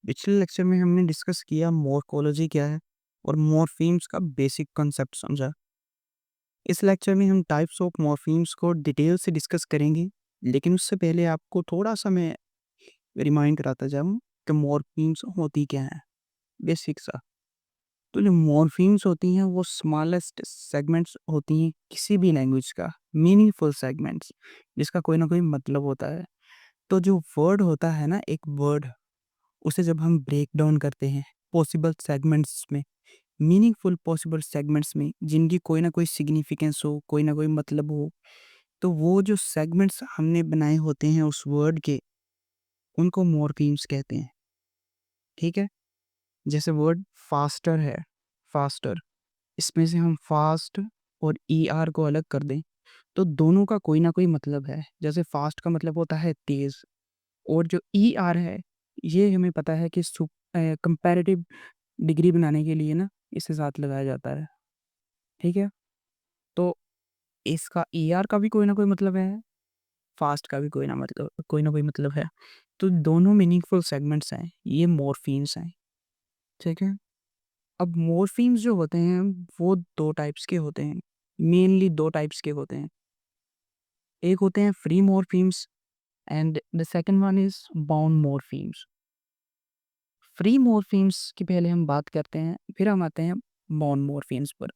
पिछले लेक्चर में हमने डिस्कस किया मॉर्फोलॉजी क्या है और मॉर्फीम्स का बेसिक कॉन्सेप्ट समझा। इस लेक्चर में हम टाइप्स ऑफ मॉर्फीम्स को डिटेल से डिस्कस करेंगे, लेकिन उससे पहले आपको थोड़ा सा मैं रिमाइंड कराता जाऊँ कि मॉर्फीम्स होती क्या है, बेसिक सा। तो जो मॉर्फीम्स होती हैं वो स्मॉलेस्ट सेगमेंट्स होती हैं किसी भी लैंग्वेज का, मीनिंगफुल सेगमेंट्स जिसका कोई ना कोई मतलब होता है। तो जो वर्ड होता है ना, एक वर्ड, उसे जब हम ब्रेक डाउन करते हैं पॉसिबल सेगमेंट्स में, मीनिंगफुल पॉसिबल सेगमेंट्स में जिनकी कोई ना कोई सिग्निफिकेंस हो, कोई ना कोई मतलब हो, तो वो जो सेगमेंट्स हमने बनाए होते हैं उस वर्ड के, उनको मॉर्फीम्स कहते हैं। ठीक है? जैसे वर्ड फास्टर है, फास्टर, इसमें से हम फास्ट और ई आर को अलग कर दें तो दोनों का कोई ना कोई मतलब है। जैसे फास्ट का मतलब होता है तेज, और जो ई आर है, ये हमें पता है कि कंपैरेटिव डिग्री बनाने के लिए ना इसे साथ लगाया जाता है। ठीक है? तो इसका ईआर का भी कोई ना कोई मतलब है, फास्ट का भी कोई ना कोई मतलब है। तो दोनों मीनिंगफुल सेगमेंट्स हैं, ये मॉर्फीम्स हैं। ठीक है? अब मॉर्फीम्स जो होते हैं वो 2 टाइप्स के होते हैं, मेनली 2 टाइप्स के होते हैं। एक होते हैं free morphemes and the second one is bound morphemes. Free morphemes की पहले हम बात करते हैं, फिर हम आते हैं बाउंड मॉर्फीम्स पर।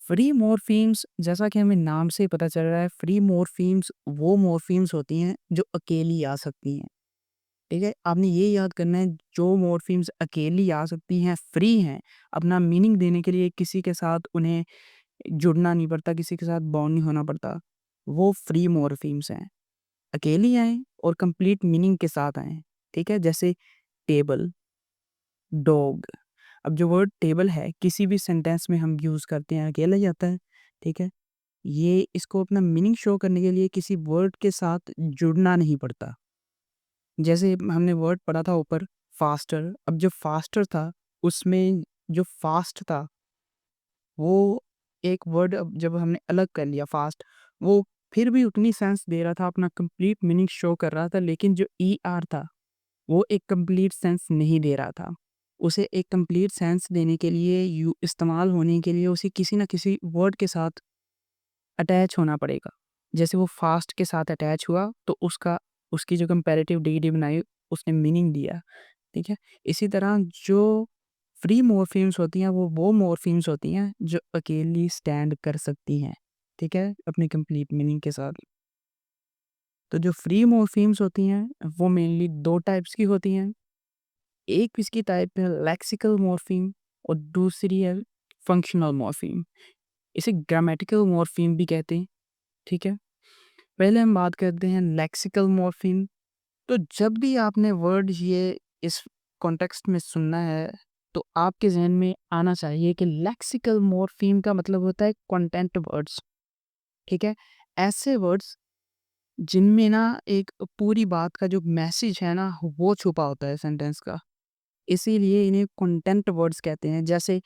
फ्री मॉर्फीम्स, जैसा कि हमें नाम से पता चल रहा है, फ्री मॉर्फीम्स वो मॉर्फीम्स होती हैं जो अकेली आ सकती हैं। ठीक है? आपने ये याद करना है, जो मॉर्फीम्स अकेली आ सकती हैं, फ्री हैं, अपना मीनिंग देने के लिए किसी के साथ उन्हें जुड़ना नहीं पड़ता, किसी के साथ बाउंड नहीं होना पड़ता, वो फ्री मॉर्फीम्स हैं। अकेली आएँ और कंप्लीट मीनिंग के साथ आएँ। ठीक है? जैसे टेबल, डॉग। अब जो वर्ड टेबल है किसी भी सेंटेंस में हम यूज़ करते हैं, अकेला ही आता है। ठीक है? ये इसको अपना मीनिंग शो करने के लिए किसी वर्ड के साथ जुड़ना नहीं पड़ता। जैसे हमने वर्ड पढ़ा था ऊपर, फास्टर। अब जो फास्टर था, उसमें जो फास्ट था, वो एक वर्ड, अब जब हमने अलग कर लिया फास्ट, वो फिर भी उतनी सेंस दे रहा था, अपना कंप्लीट मीनिंग शो कर रहा था, लेकिन जो ई आर था, वो एक कंप्लीट सेंस नहीं दे रहा था। उसे एक कंप्लीट सेंस देने के लिए, यू इस्तेमाल होने के लिए, उसे किसी न किसी वर्ड के साथ अटैच होना पड़ेगा। जैसे वो फास्ट के साथ अटैच हुआ तो उसका, उसकी जो कंपैरेटिव डिग्री बनाई, उसने मीनिंग दिया। ठीक है? इसी तरह जो फ्री मॉर्फीम्स होती हैं वो मॉर्फीम्स होती हैं जो अकेली स्टैंड कर सकती हैं। ठीक है? अपनी कंप्लीट मीनिंग के साथ। तो जो फ्री मॉर्फीम्स होती हैं वो मेनली 2 टाइप्स की होती हैं। एक इसकी टाइप है लेक्सिकल मॉर्फीम और दूसरी है फंक्शनल मॉर्फीम। इसे ग्रामेटिकल मॉर्फीम भी कहते हैं। ठीक है? पहले हम बात करते हैं लेक्सिकल मॉर्फीम। तो जब भी आपने वर्ड ये इस कॉन्टेक्स्ट में सुनना है, तो आपके ज़हन में आना चाहिए कि लेक्सिकल मॉर्फीम का मतलब होता है कंटेंट वर्ड्स। ठीक है? ऐसे वर्ड्स जिनमें ना एक पूरी बात का जो मैसेज है ना, वो छुपा होता है सेंटेंस का। इसीलिए इन्हें कंटेंट वर्ड्स कहते हैं। जैसे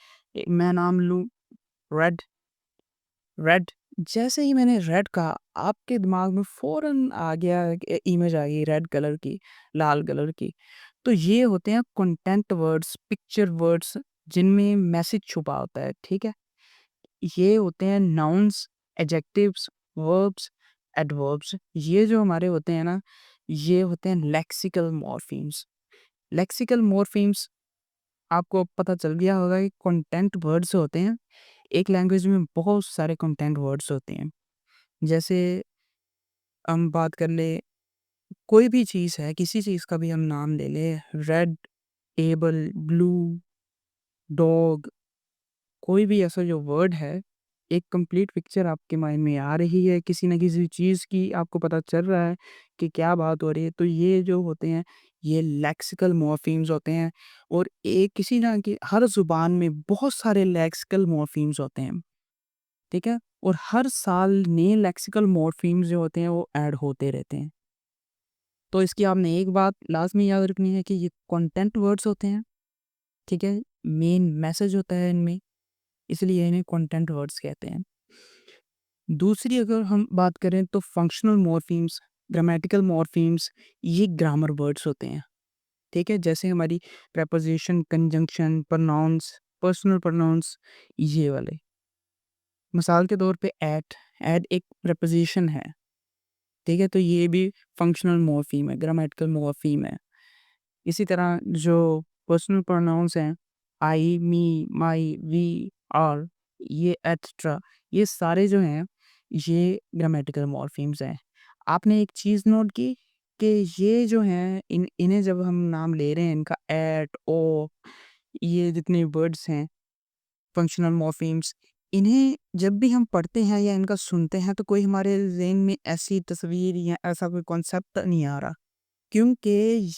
मैं नाम लूँ रेड, रेड। जैसे ही मैंने रेड कहा, आपके दिमाग में फ़ौरन आ गया, इमेज आ गई रेड कलर की, लाल कलर की। तो ये होते हैं कंटेंट वर्ड्स, पिक्चर वर्ड्स, जिनमें मैसेज छुपा होता है। ठीक है? ये होते हैं नाउन्स, एडजेक्टिव्स, वर्ब्स, एडवर्ब्स। ये जो हमारे होते हैं ना, ये होते हैं लेक्सिकल मॉर्फीम्स। लेक्सिकल मॉर्फीम्स, आपको अब पता चल गया होगा कि कंटेंट वर्ड्स होते हैं। एक लैंग्वेज में बहुत सारे कंटेंट वर्ड्स होते हैं। जैसे हम बात कर ले, कोई भी चीज़ है, किसी चीज़ का भी हम नाम ले लें, रेड, टेबल, ब्लू, डॉग, कोई भी ऐसा जो वर्ड है, एक कंप्लीट पिक्चर आपके माइंड में आ रही है, किसी न किसी चीज़ की आपको पता चल रहा है कि क्या बात हो रही है, तो ये जो होते हैं, ये लेक्सिकल मॉर्फीम्स होते हैं। और एक किसी ना कि हर ज़ुबान में बहुत सारे लेक्सिकल मॉर्फीम्स होते हैं। ठीक है? और हर साल नए लेक्सिकल मॉर्फीम्स जो होते हैं वो ऐड होते रहते हैं। तो इसकी आपने एक बात लाज़मी याद रखनी है कि ये कंटेंट वर्ड्स होते हैं। ठीक है? मेन मैसेज होता है इनमें, इसलिए इन्हें कंटेंट वर्ड्स कहते हैं। दूसरी अगर हम बात करें तो फंक्शनल मॉर्फीम्स, ग्रामेटिकल मॉर्फीम्स, ये ग्रामर वर्ड्स होते हैं। ठीक है? जैसे हमारी preposition, conjunction, pronouns, personal pronouns, ये वाले। मिसाल के तौर पे एट एक प्रेपोज़िशन है, ठीक है? तो ये भी फंक्शनल मॉर्फ़ीम है, ग्रामेटिकल मॉर्फ़ीम है। इसी तरह जो पर्सनल प्रोनाउंस हैं, आई, मी, माई, वी, आर, ये एटसेट्रा, ये सारे जो हैं, ये ग्रामेटिकल मॉर्फ़ीम्स हैं। आपने एक चीज़ नोट की कि ये जो हैं, इन्हें जब हम नाम ले रहे हैं, इनका एट, ओ, ये जितने वर्ड्स हैं, फंक्शनल मॉर्फ़ीम्स, इन्हें जब भी हम पढ़ते हैं या इनका सुनते हैं, तो कोई हमारे ज़हन में ऐसी तस्वीर या ऐसा कोई कॉन्सेप्ट नहीं आ रहा, क्योंकि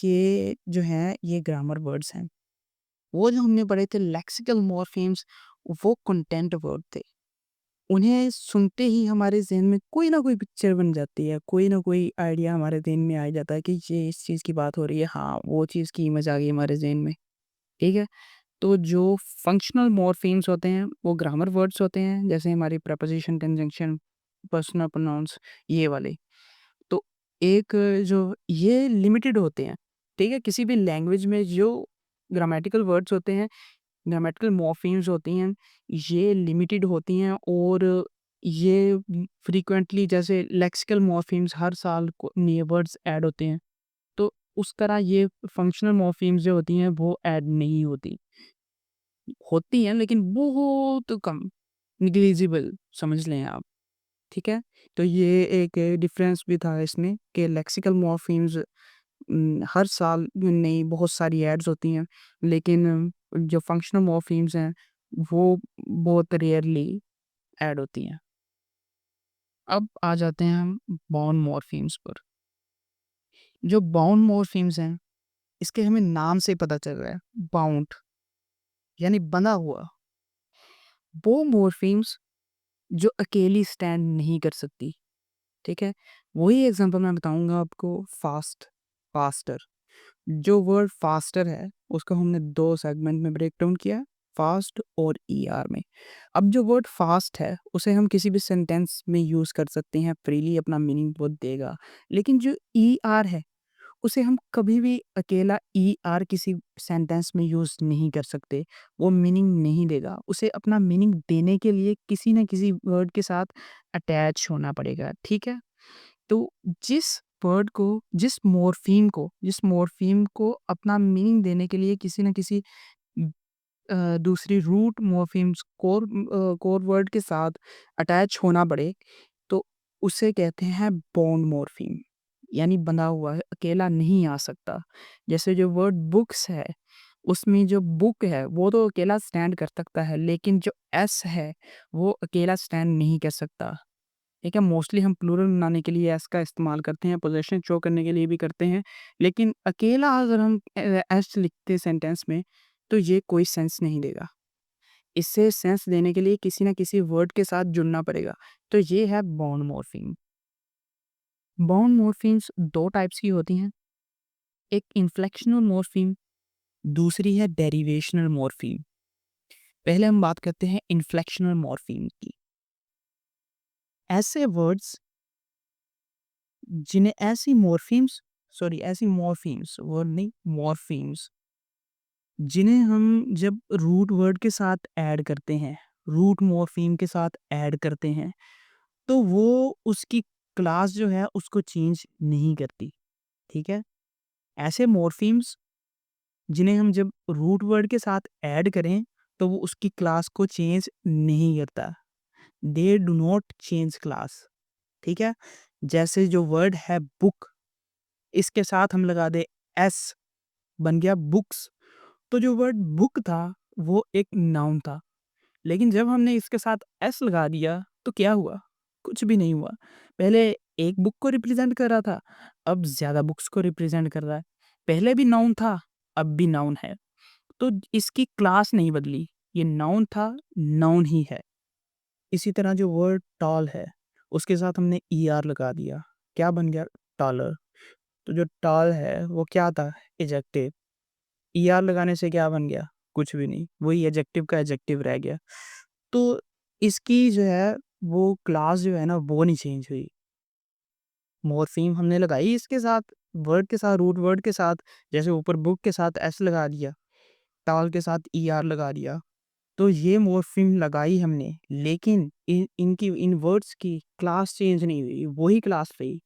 ये जो हैं, ये ग्रामर वर्ड्स हैं। वो जो हमने पढ़े थे लेक्सिकल मॉर्फीम्स, वो कंटेंट वर्ड थे। उन्हें सुनते ही हमारे ज़हन में कोई ना कोई पिक्चर बन जाती है, कोई ना कोई आइडिया हमारे ज़हन में आ जाता है कि ये इस चीज़ की बात हो रही है, हाँ, वो चीज़ की इमेज आ गई हमारे ज़हन में, ठीक है? तो जो फंक्शनल मॉर्फीम्स होते हैं, वो ग्रामर वर्ड्स होते हैं, जैसे हमारी प्रीपोज़िशन, कंजंक्शन, पर्सनल प्रोनाउंस, ये वाले। तो एक जो ये लिमिटेड होते हैं, ठीक है? किसी भी लैंग्वेज में जो ग्रामेटिकल वर्ड्स होते हैं, ग्रामेटिकल मॉर्फीम्स होती हैं, ये लिमिटेड होती हैं और ये फ्रीक्वेंटली जैसे लेक्सिकल मॉर्फीम्स हर साल को नए वर्ड्स ऐड होते हैं, तो उस तरह ये फंक्शनल मॉर्फीम्स जो होती हैं, वो ऐड नहीं होती। होती हैं लेकिन बहुत कम, नेग्लिजिबल समझ लें आप। ठीक है? तो ये एक डिफ़रेंस भी था इसमें कि लेक्सिकल मॉर्फ़ीम्स हर साल नई बहुत सारी एड्स होती हैं, लेकिन जो फंक्शनल मॉर्फ़ीम्स हैं, वो बहुत रेयरली ऐड होती हैं। अब आ जाते हैं हम बाउंड मॉर्फ़ीम्स पर। जो बाउंड मॉर्फ़ीम्स हैं, इसके हमें नाम से ही पता चल रहा है, बाउंड यानी बंधा हुआ। वो मॉर्फ़ीम्स जो अकेली स्टैंड नहीं कर सकती, ठीक है? वही एग्ज़ाम्पल मैं बताऊँगा आपको फ़ास्ट, फ़ास्टर। जो वर्ड फास्टर है, उसको हमने 2 सेगमेंट में ब्रेक डाउन किया है, फास्ट और ईआर में। अब जो वर्ड फास्ट है, उसे हम किसी भी सेंटेंस में यूज़ कर सकते हैं, फ्रीली अपना मीनिंग वो देगा। लेकिन जो ईआर है, उसे हम कभी भी अकेला ईआर किसी सेंटेंस में यूज़ नहीं कर सकते, वो मीनिंग नहीं देगा। उसे अपना मीनिंग देने के लिए किसी न किसी वर्ड के साथ अटैच होना पड़ेगा, ठीक है? तो जिस मॉर्फ़ीम को अपना मीनिंग देने के लिए किसी न किसी दूसरी रूट मॉर्फ़ीम्स कोर वर्ड के साथ अटैच होना पड़े, तो उसे कहते हैं बाउंड मॉर्फ़ीम, यानी बंधा हुआ है, अकेला नहीं आ सकता। जैसे जो वर्ड बुक्स है, उसमें जो बुक है, वो तो अकेला स्टैंड कर सकता है, लेकिन जो एस है, वो अकेला स्टैंड नहीं कर सकता। ठीक है, मोस्टली हम प्लूरल बनाने के लिए एस का इस्तेमाल करते हैं, पोज़ेशन शो करने के लिए भी करते हैं, लेकिन अकेला अगर हम एस लिखते हैं सेंटेंस में, तो ये कोई सेंस नहीं देगा। इससे सेंस देने के लिए किसी न किसी वर्ड के साथ जुड़ना पड़ेगा, तो ये है बाउंड मॉर्फ़ीम। बाउंड मॉर्फ़ीम्स 2 टाइप्स की होती हैं, एक इन्फ्लेक्शनल मॉर्फ़ीम, दूसरी है डेरिवेशनल मॉर्फ़ीम। पहले हम बात करते हैं इन्फ्लेक्शनल मॉर्फ़ीम की। ऐसे वर्ड्स जिन्हें ऐसी मॉर्फीम्स वर्ड नहीं मॉर्फीम्स जिन्हें हम जब रूट वर्ड के साथ ऐड करते हैं, रूट मॉर्फीम के साथ ऐड करते हैं, तो वो उसकी क्लास जो है उसको चेंज नहीं करती, ठीक है? ऐसे मॉर्फीम्स जिन्हें हम जब रूट वर्ड के साथ ऐड करें, तो वो उसकी क्लास को चेंज नहीं करता। They do not change class, ठीक है? जैसे जो वर्ड है बुक, इसके साथ हम लगा दें एस, बन गया बुक्स। तो जो वर्ड बुक था वो एक नाउन था, लेकिन जब हमने इसके साथ एस लगा दिया तो क्या हुआ? कुछ भी नहीं हुआ। पहले एक बुक को रिप्रेजेंट कर रहा था, अब ज़्यादा बुक्स को रिप्रेजेंट कर रहा है। पहले भी नाउन था, अब भी नाउन है। तो इसकी क्लास नहीं बदली, ये नाउन था, नाउन ही है। इसी तरह जो वर्ड टॉल है, उसके साथ हमने ईआर लगा दिया, क्या बन गया? टॉलर। तो जो टॉल है वो क्या था? एडजेक्टिव। ईआर लगाने से क्या बन गया? कुछ भी नहीं, वही एडजेक्टिव का एडजेक्टिव रह गया। तो इसकी जो है वो क्लास जो है ना वो नहीं चेंज हुई। मॉर्फीम हमने लगाई इसके साथ, वर्ड के साथ, रूट वर्ड के साथ, जैसे ऊपर बुक के साथ एस लगा दिया, टाल के साथ ER लगा दिया, तो ये मॉर्फीम लगाई हमने, लेकिन इन वर्ड्स की क्लास चेंज नहीं हुई, वही क्लास रही।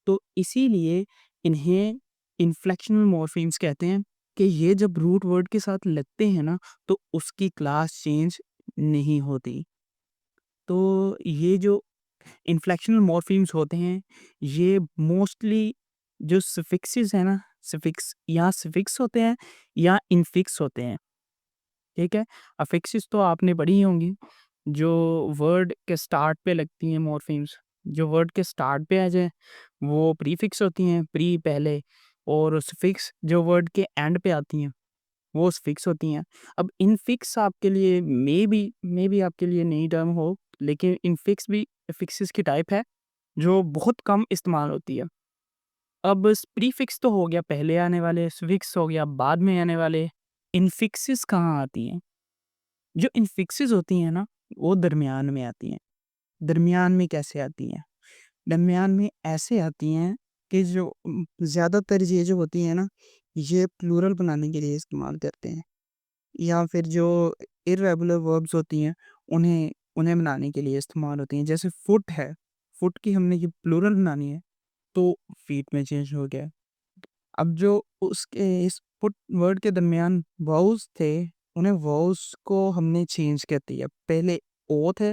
तो इसीलिए इन्हें इन्फ्लेक्शनल मॉर्फीम्स कहते हैं कि ये जब रूट वर्ड के साथ लगते हैं ना, तो उसकी क्लास चेंज नहीं होती। तो ये जो इन्फ्लेक्शनल मॉर्फीम्स होते हैं, ये मोस्टली जो सफिक्सेस है ना, सफिक्स या सफिक्स होते हैं या इनफिक्स होते हैं, ठीक है? अफिक्सेस तो आपने पढ़ी ही होंगी, जो वर्ड के स्टार्ट पे लगती हैं मॉर्फीम्स। जो वर्ड के स्टार्ट पे आ जाए, वो प्रीफिक्स होती हैं, प्री पहले, और सफिक्स जो वर्ड के एंड पे आती हैं, वो सफिक्स होती हैं। अब इनफिक्स आपके लिए मे बी आपके लिए नई टर्म हो, लेकिन इनफिक्स भी अफिक्सेस की टाइप है, जो बहुत कम इस्तेमाल होती है। अब प्रीफिक्स तो हो गया पहले आने वाले, सफिक्स हो गया बाद में आने वाले, इनफिक्सेस कहाँ आती हैं? जो इनफिक्सेस होती हैं ना, वो दरमियान में आती हैं। दरमियान में कैसे आती हैं? दरमियान में ऐसे आती हैं कि जो ज़्यादातर ये जो होती हैं ना, ये प्लूरल बनाने के लिए इस्तेमाल करते हैं, या फिर जो इर्रेगुलर वर्ब्स होती हैं, उन्हें उन्हें बनाने के लिए इस्तेमाल होती हैं। जैसे फुट है, फुट की हमने ये प्लूरल बनानी है, तो फीट में चेंज हो गया। अब जो उसके इस पुट वर्ड के दरमियान वाउल्स थे, उन्हें वाउल्स को हमने चेंज कर दिया। पहले ओ थे,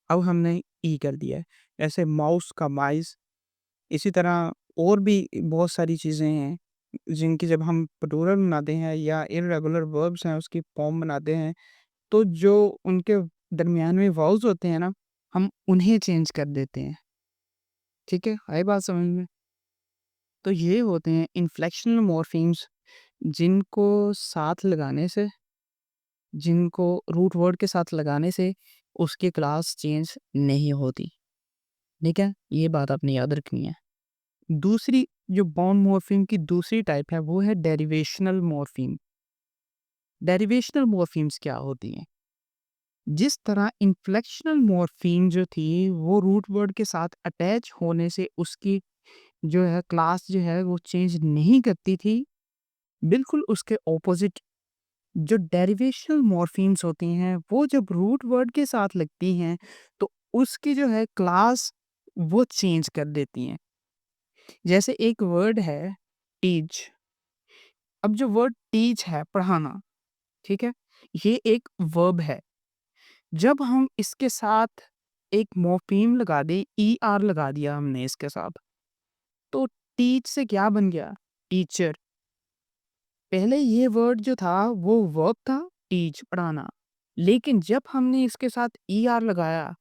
अब हमने ई कर दिया है। ऐसे माउस का माइस, इसी तरह और भी बहुत सारी चीज़ें हैं, जिनकी जब हम प्लूरल बनाते हैं या इर्रेगुलर वर्ब्स हैं उसकी फॉर्म बनाते हैं, तो जो उनके दरमियान में वाउल्स होते हैं ना, हम उन्हें चेंज कर देते हैं। ठीक है? आई बात समझ में? तो ये होते हैं इन्फ्लेक्शनल मॉर्फीम्स, जिनको साथ लगाने से, जिनको रूट वर्ड के साथ लगाने से उसकी क्लास चेंज नहीं होती। ठीक है? ये बात आपने याद रखनी है। दूसरी जो बाउंड मॉर्फीम की दूसरी टाइप है, वो है डेरिवेशनल मॉर्फीम। डेरिवेशनल मॉर्फीम्स क्या होती हैं? जिस तरह इन्फ्लेक्शनल मॉर्फीम जो थी वो रूट वर्ड के साथ अटैच होने से उसकी जो है क्लास जो है वो चेंज नहीं करती थी, बिल्कुल उसके ऑपोजिट जो डेरिवेशनल मॉर्फीम्स होती हैं, वो जब रूट वर्ड के साथ लगती हैं, तो उसकी जो है क्लास वो चेंज कर देती हैं। जैसे एक वर्ड है टीच, अब जो वर्ड टीच है पढ़ाना, ठीक है? ये एक वर्ब है। जब हम इसके साथ एक मॉर्फीम लगा दें, ER लगा दिया हमने इसके साथ, तो टीच से क्या बन गया? टीचर। पहले ये वर्ड जो था वो वर्ब था, टीच पढ़ाना, लेकिन जब हमने इसके साथ ER लगाया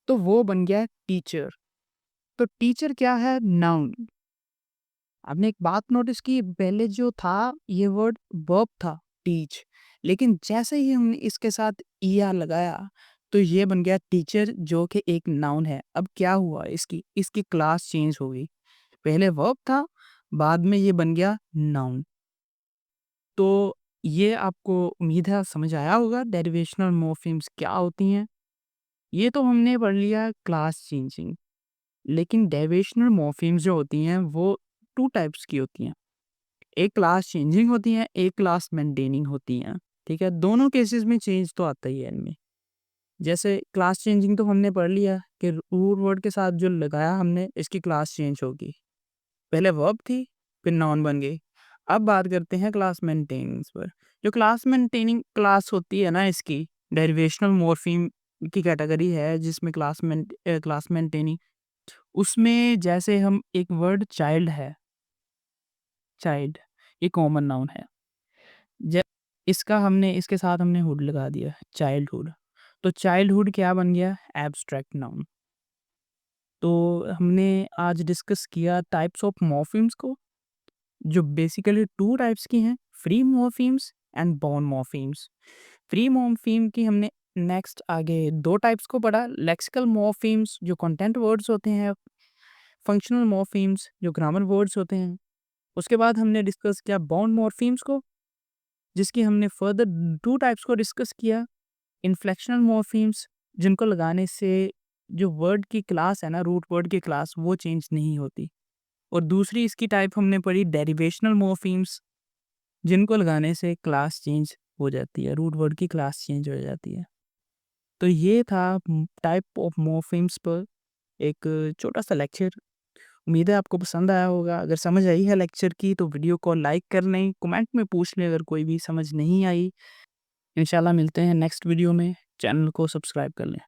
तो वो बन गया टीचर। तो टीचर क्या है? नाउन। आपने एक बात नोटिस की, पहले जो था ये वर्ड वर्ब था, टीच, लेकिन जैसे ही हमने इसके साथ ER लगाया तो ये बन गया टीचर, जो कि एक नाउन है। अब क्या हुआ, इसकी इसकी क्लास चेंज हो गई। पहले वर्ब था, बाद में ये बन गया नाउन। तो ये आपको उम्मीद है समझ आया होगा डेरिवेशनल मॉर्फीम्स क्या होती हैं। ये तो हमने पढ़ लिया क्लास चेंजिंग, लेकिन डेरिवेशनल मॉर्फीम्स जो होती हैं वो 2 टाइप्स की होती हैं। एक क्लास चेंजिंग होती हैं, एक क्लास मेंटेनिंग होती हैं। ठीक है? दोनों केसेस में चेंज तो आता ही है इनमें। जैसे क्लास चेंजिंग तो हमने पढ़ लिया कि रूट वर्ड के साथ जो लगाया हमने, इसकी क्लास चेंज होगी। पहले वर्ब थी, फिर नाउन बन गई। अब बात करते हैं क्लास मेंटेनिंग पर। जो क्लास मेंटेनिंग क्लास होती है ना, इसकी डेरिवेशनल मॉर्फीम की कैटेगरी है, जिसमें क्लास मेंटेनिंग, उसमें जैसे हम एक वर्ड चाइल्ड है, चाइल्ड, ये कॉमन नाउन है। ज इसका हमने इसके साथ हमने हुड लगा दिया, चाइल्डहुड। तो चाइल्डहुड क्या बन गया? Abstract noun. तो हमने आज डिस्कस किया टाइप्स ऑफ मॉर्फीम्स को, जो बेसिकली 2 टाइप्स की हैं, free morphemes and bound morphemes. Free morpheme की हमने नेक्स्ट आगे 2 टाइप्स को पढ़ा, लेक्सिकल मॉर्फीम्स जो कंटेंट वर्ड्स होते हैं, फंक्शनल मॉर्फीम्स जो ग्रामर वर्ड्स होते हैं। उसके बाद हमने डिस्कस किया बाउंड मॉर्फीम्स को, जिसकी हमने फर्दर 2 टाइप्स को डिस्कस किया, इन्फ्लेक्शनल मॉर्फीम्स, जिनको लगाने से जो वर्ड की क्लास है ना, रूट वर्ड की क्लास, वो चेंज नहीं होती। और दूसरी इसकी टाइप हमने पढ़ी डेरिवेशनल मॉर्फीम्स, जिनको लगाने से क्लास चेंज हो जाती है, रूट वर्ड की क्लास चेंज हो जाती है। तो ये था टाइप ऑफ मॉर्फीम्स पर एक छोटा-सा लेक्चर। उम्मीद है आपको पसंद आया होगा। अगर समझ आई है लेक्चर की तो वीडियो को लाइक कर लें, कमेंट में पूछ लें अगर कोई भी समझ नहीं आई। इंशाल्लाह मिलते हैं नेक्स्ट वीडियो में। चैनल को सब्सक्राइब कर लें।